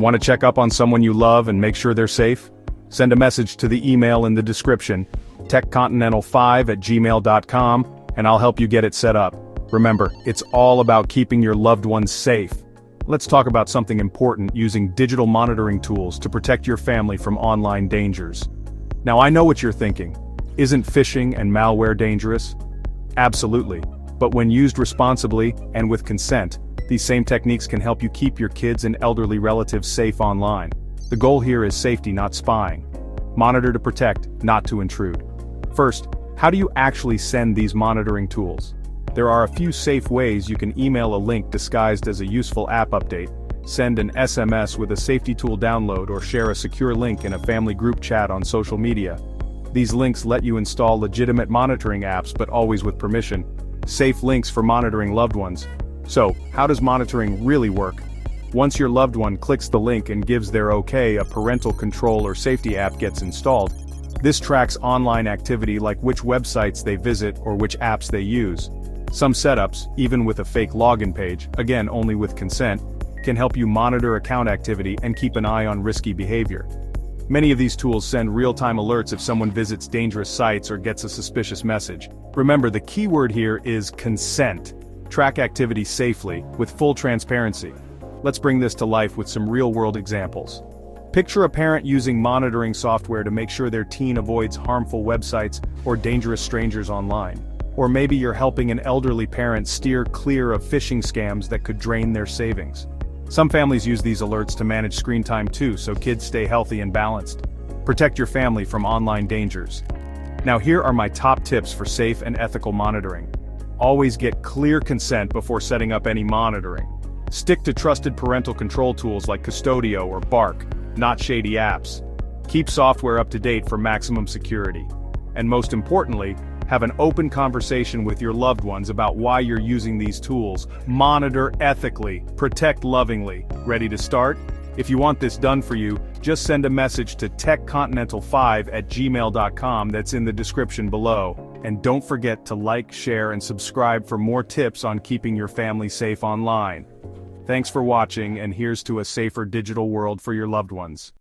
Want to check up on someone you love and make sure they're safe? Send a message to the email in the description, techcontinental5@gmail.com, and I'll help you get it set up. Remember, it's all about keeping your loved ones safe. Let's talk about something important: using digital monitoring tools to protect your family from online dangers. Now, I know what you're thinking. Isn't phishing and malware dangerous? Absolutely. But when used responsibly and with consent, these same techniques can help you keep your kids and elderly relatives safe online. The goal here is safety, not spying. Monitor to protect, not to intrude. First, how do you actually send these monitoring tools? There are a few safe ways. You can email a link disguised as a useful app update, send an SMS with a safety tool download, or share a secure link in a family group chat on social media. These links let you install legitimate monitoring apps, but always with permission. Safe links for monitoring loved ones. So, how does monitoring really work? Once your loved one clicks the link and gives their okay, a parental control or safety app gets installed. This tracks online activity like which websites they visit or which apps they use. Some setups, even with a fake login page, again only with consent, can help you monitor account activity and keep an eye on risky behavior. Many of these tools send real-time alerts if someone visits dangerous sites or gets a suspicious message. Remember, the key word here is consent. Track activity safely, with full transparency. Let's bring this to life with some real-world examples. Picture a parent using monitoring software to make sure their teen avoids harmful websites or dangerous strangers online. Or maybe you're helping an elderly parent steer clear of phishing scams that could drain their savings. Some families use these alerts to manage screen time too, so kids stay healthy and balanced. Protect your family from online dangers. Now here are my top tips for safe and ethical monitoring. Always get clear consent before setting up any monitoring. Stick to trusted parental control tools like Custodio or Bark, not shady apps. Keep software up to date for maximum security. And most importantly, have an open conversation with your loved ones about why you're using these tools. Monitor ethically, protect lovingly. Ready to start? If you want this done for you, just send a message to techcontinental5@gmail.com that's in the description below. And don't forget to like, share, and subscribe for more tips on keeping your family safe online. Thanks for watching, and here's to a safer digital world for your loved ones.